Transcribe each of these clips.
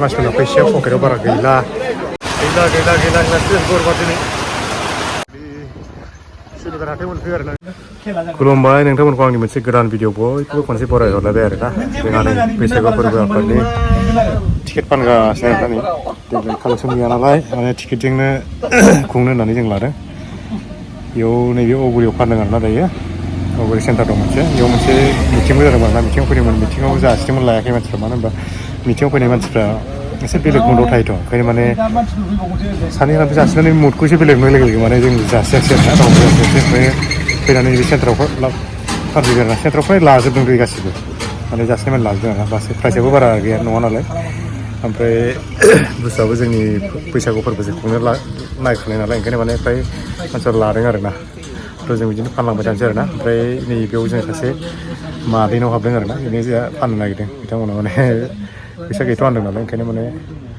मानसिफोरना फैसायाव पकेटाव बारा गैला गरबा दिनै सुनिबार हाथाय मोनफैयो आरोना खुलुमबाय नोंथांमोनखौ आंनि मोनसे गोदान भिडिअ बयखौबो खनसे बरायहरलायबाय आरोना जोंहा नै बैसागु फोरबो आफादनि टिकेट फानगासिनो आरोना नै देग्लाय कालेक्सन गैया नालाय माने टिकेटजोंनो खुंनो होननानै जों लादों बेयाव नैबे अगुरियाव फानदों आरोना दायो अगुरि सेन्टार दं मोनसे बेयाव मोनसे मिटिंबो जादोंमोन आरोना मिटिंआव फैदोंमोन मिटिंआव जासिदोंमोन लायाखै मानसिफ्रा मानो होनबा मिटिंआव फैनाय मानसिफ्रा एसे बेलेग मुडआव थायोथ' ओंखायनो माने सानै साथाम जासिनानै मुडखौ एसे बेलेग नुनाय लोगो माने जों जासियासै आरोना रावबो जासियासै ओमफ्राय फैनानै नैबे सेन्टाराव फानफैबाय आरोना सेन्टाराव फ्राय लाजोबदों दै गासिबो माने जासिनाय माने लाजोबदों आरोना बास प्राइसआबो बारा गैया नङा नालाय ओमफ्राय बुस्थुआबो जोंनि बैसागु फोरबोजों खुंनो नागिरखानाय नालाय ओंखायनो माने फ्राय मानसिफ्रा लादों आरोना थ' जों बिदिनो फानलांबाय थानोसै आरोना ओमफ्राय नैबेयाव जों सासे मादैनाव हाबदों आरोना बेनो जोंहा फाननो नागिरदों बिथांमोना माने फैसा गैथ' होनदों नालाय ओंखायनो माने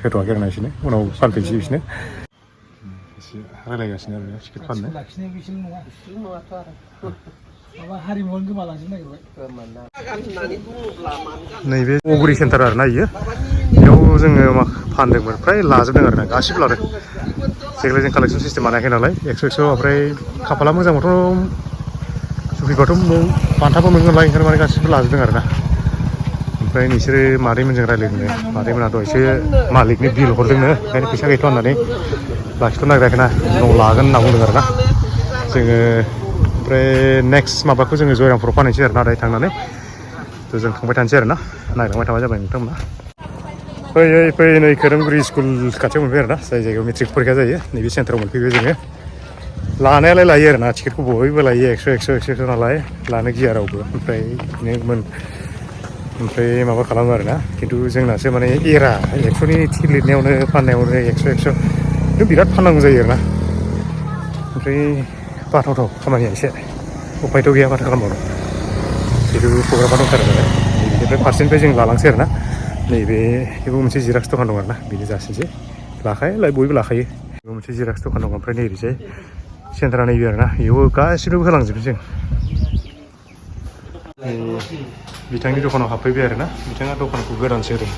होथ'वाखै आरोना बिसोरनो उनाव फानफैनोसै बिसोरनो एसे रायलायगासिनो आरो टिकेट फाननो हारिमुवानो गोमालांजोबनो नागिरबाय नैबे अगुरि सेन्टार आरोना इयो बेयाव जोङो फानदोंमोन फ्राय लाजोबदों आरोना गासिबो लादों देग्लाय जों कालेक्सन सिस्टेम बानायाखै नालाय एक्स' ओमफ्राय खाफाला मोजांबाथ' सुफैबाथ' बान्थाबो मोनगोन नालाय ओंखायनो माने गासिबो लाजोबदों आरोना ओमफ्राय नोंसोरो मादैमोनजों रायज्लायदोंनो मादैमोनाथ' एसे मालिकनि बिल हरदोंनो ओंखायनो फैसा गैथ' होननानै लाखिथ' नागिराखैना उनाव लागोन होनना बुंदों आरोना जोङो ओमफ्राय नेक्स्ट माबाखौ जोङो जयरामपुराव फानहैनोसै आरोना दायो थांनानै थ' जों थांबाय थानोसै आरोना नायलांबाय थाबा जाबाय नोंथांमोना फैयै नै खोरोमगुरि स्कुल खाथियाव मोनफैबाय आरोना जाय जायगायाव मेट्रिक परिखा जायो नैबे सेन्टाराव मोनफैबाय जोङो लानायालाय लायो आरोना टिकेटखौ बयबो लायो एक्स' नालाय लानो गिया रावबो ओमफ्राय माबा खालामो आरोना खिन्थु जोंनासो माने एरा एक्स'नि टिकेट लिरनायावनो फाननायावनो एक्स' बिराद फाननांगौ जायो आरोना ओमफ्राय बाथावथाव खामानिया एसे उफायथ' गैया माथो खालामबावनो जिथु प्रग्रामा दंथारो नालाय बिनिफ्राय फारसेनिफ्राय जों लालांसै आरोना नैबेबो मोनसे जिराक्स दखान दं आरोना बेनो जासिनोसै बयबो लाखायो बेबो मोनसे जिराक्स दखान दं ओमफ्राय नै ओरैजाय सेन्टारा नैबे आरोना बेयावबो गासिबो होलांजोबो जों बिथांनि दखानाव हाबफैबाय आरोना बिथाङा दखानखौ गोदानसो होदों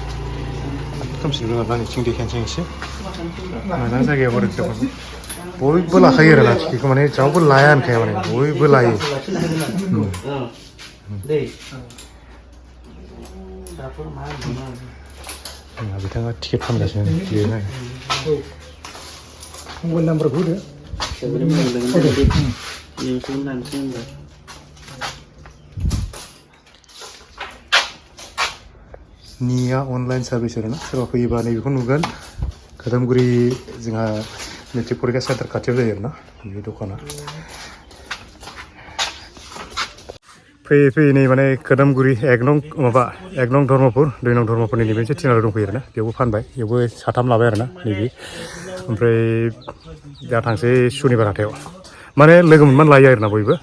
खोमसिबो आरोना नैथिं देखायनोसै एसे मोजां जायगायाव आरो दखानखौ बयबो लाखायो आरोना टिकेटखौ माने रावबो लाया होनखाया माने बयबो लायो बिथाङा टिकेट फानगासिनो लिरनाय मबाइल नाम्बारखौ होदो निया अनलाइन सार्भिस आरोना सोरबा फैयोबा नैबेखौ नुगोन खोरोमगुरि जोंहा मेट्रिक परिखा सेन्टार खाथियाव जायो आरोना बे दखाना फैयै नै माने खोरोमगुरि एक नं धर्मपुर 2 नं धर्मपुरनि नैबे मोनसे थिनालि दंफैयो आरोना बेयावबो फानबाय बेयावबो साथाम लाबाय आरोना नैबे ओमफ्राय दा थांसै सुनिबार हाथायाव माने लोगो मोनबानो लायो आरोना बयबो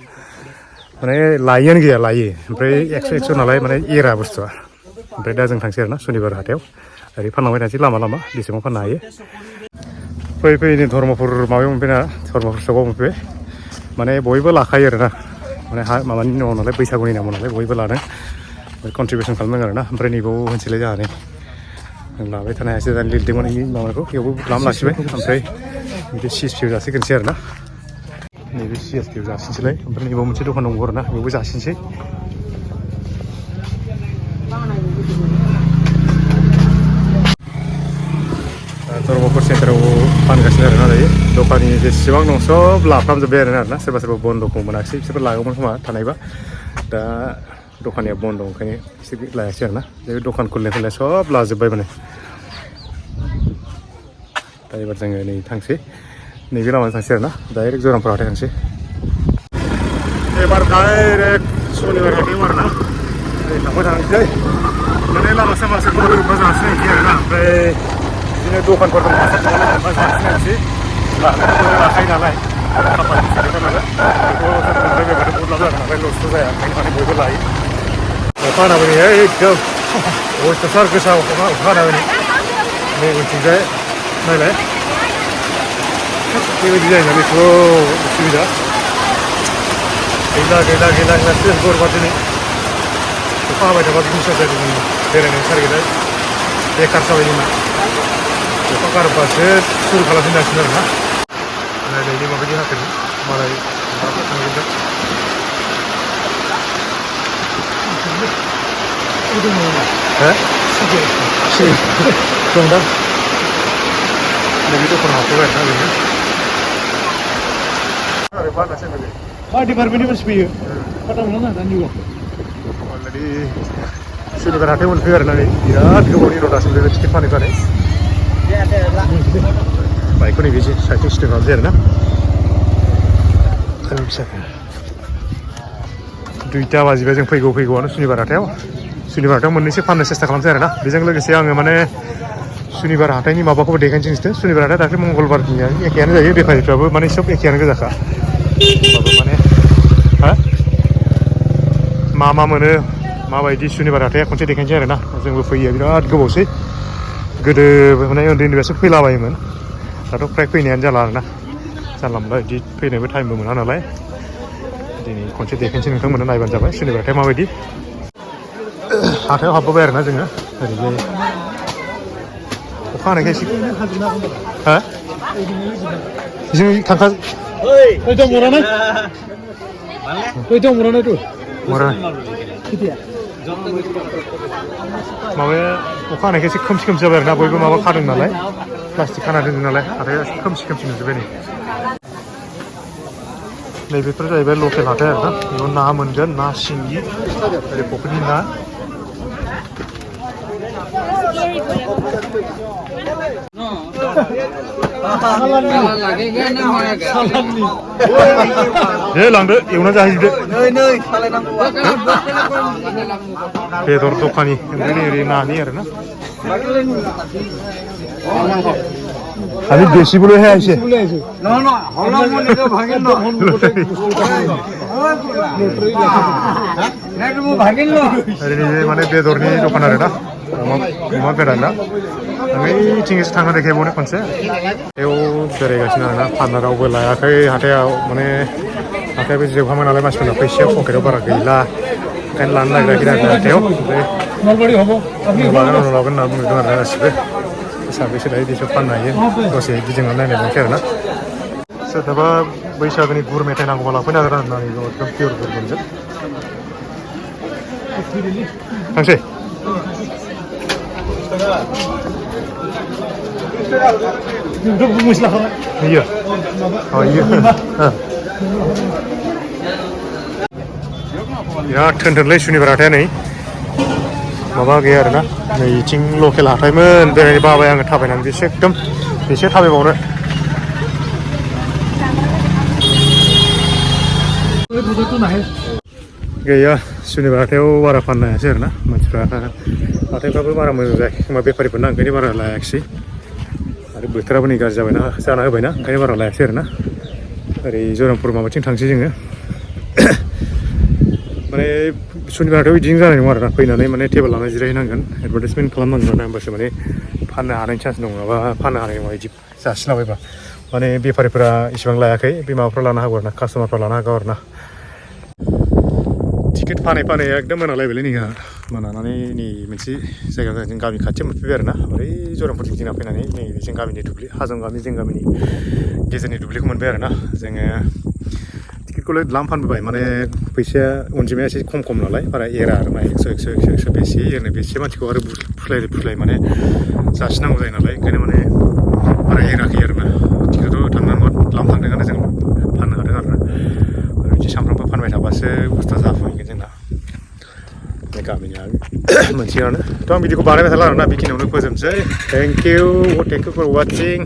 माने लायैआनो गैया लायो ओमफ्राय एक्स' नालाय माने एरा बुस्थुआ ओमफ्राय दा जों थांसै आरोना सुनिबार हाथायाव ओरै फानलांबाय थानोसै लामा बेसेबां फाननो हायो फैयै नै धर्मपुर माबायाव मोनफैना धर्मपुर सकआव मोनफैबाय माने बयबो लाखायो आरोना माने माबानि नामाव नालाय बैसागुनि नामाव नालाय बयबो लादों कन्ट्रिबिउसन खालामदों आरोना ओमफ्राय नैबाव होनसैलाय जोंहा नै लाबाय थानो हायासै दानि लिरदोंमोन माबाखौ बेयावबो लाखिबाय ओमफ्राय बिदि CSP जासिगोनसै आरोना नैबे CSP जासिनोसैलाय ओमफ्राय नैबाव मोनसे दखान दंबावो आरोना बेयावबो जासिनोसै धर्मपुर सेन्टाराव फानगासिनो आरोना दायो दखाननि जेसेबां दं सब लाफ्रामजोब्बाय आरोना सोरबा बन्द'खौ मोनाखिसै बिसोरबो लागौमोन खोमा थानायबा दा दखानिया बन्द' ओंखायनो एसे लायासै आरोना बे दखान खुलिनायफोरलाय सब लाजोब्बाय माने दा एबार जोङो नै थांसै नैबे लामाजों थांसै आरोना डाइरेक्ट जयरामपुर हाथाय थांसै एबार डाइरेक्ट सुनिबार हाथायाव आरोना थांबाय थांसै माने लामा सामासो गोरोबा जासिनो आरोना ओमफ्राय बिदिनो दखानफोर दं जासिनोसै लाखायो नालाय खाफाल नालाय बेखौ बहुत लाब जागोन नालाय लसथ' जाया ओंखायनो माने बयबो लायो अखा हानानै एकदम अयथासार गोसा अखा हानानै नै उनथिंजाय नायलाय बेबायदि जायो नालाय एथ' उसुबिदा गैला गरबा दिनै अखा हाबाय थाबा बिदिनो जायो बेरायनायनि टारगेटआ बेखार जाबाय जोंना अखा गारोब्लासो सुरु खालामफिननांसिगोन आरोना नायनायनि माबायदि हाखोन मालाय माबाफोर थांजोबदों हो दं दा नैबे दखान हाबफैबाय आरोना ओरैनो आरो बानासो होनबाय मा डिपार्टमेन्टनिफ्रायसो फैयो फाटा मोना ना दानि जुगाव अलरेडि सुनिबार हाथायाव मोनफैयो आरोना नै बिराद गोबावनि उनाव दासिम बे टिकेट फानै बाइकखौ नैबे साइडथिं स्टेप खालामसै आरोना दुइथा बाजिबाय जों फैगौआनो सुनिबार हाथायाव मोननैसो फाननो सेस्था खालामसै आरोना बेजों लोगोसे आङो माने सुनिबार हाथायनि माबाखौबो देखायनोसै नोंसोरनो सुनिबार हाथाय दाख्लै मंगलबारनिया एखेयानो जायो बेफारिफ्राबो माने सब एखेयानो गोजाखा होमबाबो माने हा मा मोनो माबायदि सुनिबार हाथाया खनसे देखायनोसै आरोना जोंबो फैयो बिराद गोबावसै गोदो माने उन्दैनिफ्रायसो फैलाबायोमोन दाथ' फ्राय फैनायानो जाला आरोना जानला मोनला बिदि फैनायबो टाइमबो मोना नालाय दिनै खनसे देखायनोसै नोंथांमोननो नायबानो जाबाय सुनिबार हाथाया माबायदि हाथायाव हाबबोबाय आरोना जोङो ओरैजाय अखा हानायखाय एसे हा जों थांखा माबाया अखा हानायखाय एसे खोमसि जाबाय आरोना बयबो माबा खादों नालाय प्लास्टिक खाना दोनदों नालाय हाथाया खोमसि नुजोब्बाय नै बेफोर जाहैबाय लकेल हाथाय आरोना बेयाव ना मोनगोन ना सिंगि ओरै फुख्रिनि ना दे लांदो एवना जाहैजोबदो बेदर दखानि ओमफ्राय ओरै नानि आरोना खालि देसिबोल' है आइसे ओरैनो माने बेदरनि दखान आरोना अमा गोराना ओइथिंसो थांना देखायबावनो खनसे बेयाव बेरायगासिनो आरोना फानना रावबो लायाखै हाथायाव माने हाथायाबो जोबहांबाय नालाय मानसिफोरना फैसाया पकेटाव बारा गैला ओंखायनो लानो नागिराखै आरोना हाथायाव ओमफ्राय उनाव लागोन होनना बुंदों आरोना गासिबो साबेसे लायो बेसो फाननो हायो दसे गिदिंना नायनायसै आरोना सोरनोबा बैसागोनि गुर मेथाइ नांगौबा लाफैनो हागोन आरोना एकदम पियर गुर मोनगोन थांसै iya oh iya बिराद थोनथोनलै सुनिबार हाथाया नै माबा गैया आरोना नैथिं लकेल हाथायमोन बेरायनो बाबाय आङो थाबायनानै बेसे थाबायबावनो गैया सुनिबार हाथायाव बारा फाननो हायासै आरोना मानसिफ्रा हाथायफ्राबो बारा मोजां जायाखै खोमा बेफारिफोरना ओंखायनो बारा लायाखिसै आरो बोथोराबो नै गाज्रि जाना होबायना ओंखायनो बारा लायासै आरोना ओरै जयरामपुर माबाथिं थांसै जोङो माने सुनिबार हाथायाव बिदिनो जानाय नङा आरोना फैनानै माने टेबोल लानानै जिरायहैनांगोन एडभार्टाइजमेन्ट खालामनांगोन आरो होमबासो माने फाननो हानायनि चान्स दं नङाबा फाननो हानाय नङा बिदि जासिलाबायबा माने बेफारिफोरा इसिबां लायाखै बे माबाफ्रा लानो हागौ आरोना कास्टमारफ्रा लानो हागौ आरोना टिकेट फानै एकदम मोनालायबायलै नोंहा मोनानानै नै मोनसे जायगा जों गामि खाथियाव मोनफैबाय आरोना ओरै जयरामपुरथिं गिदिंना फैनानै नै जों गामिनि दुब्लि हाजं गामि जों गामिनि गेजेरनि दुब्लिखौ मोनबाय आरोना जोङो टिकेटखौलाय द्लाम फानबोबाय माने फैसाया अनजिमाया एसे खम नालाय बारा एरा आरोना 100 बेसे एरनो बेसे मानसिखौ आरो फुस्लाय माने जासिनांगौ जायो नालाय ओंखायनो माने बारा एराखै आरोना टिकेटआथ' थांनांगौ द्लाम थांदोंआनो जों फाननो हादों आरोना आरो बिदि सानफ्रामबो फानबाय थाबासो बुस्थुआ जाफुंहैगोन जोंना बे गामिनिया मोनसेयानो थ' आं बिदिखौ बानायबाय थाला आरोना बेखिनियावनो फोजोबसै थेंक इउ फर वाचिं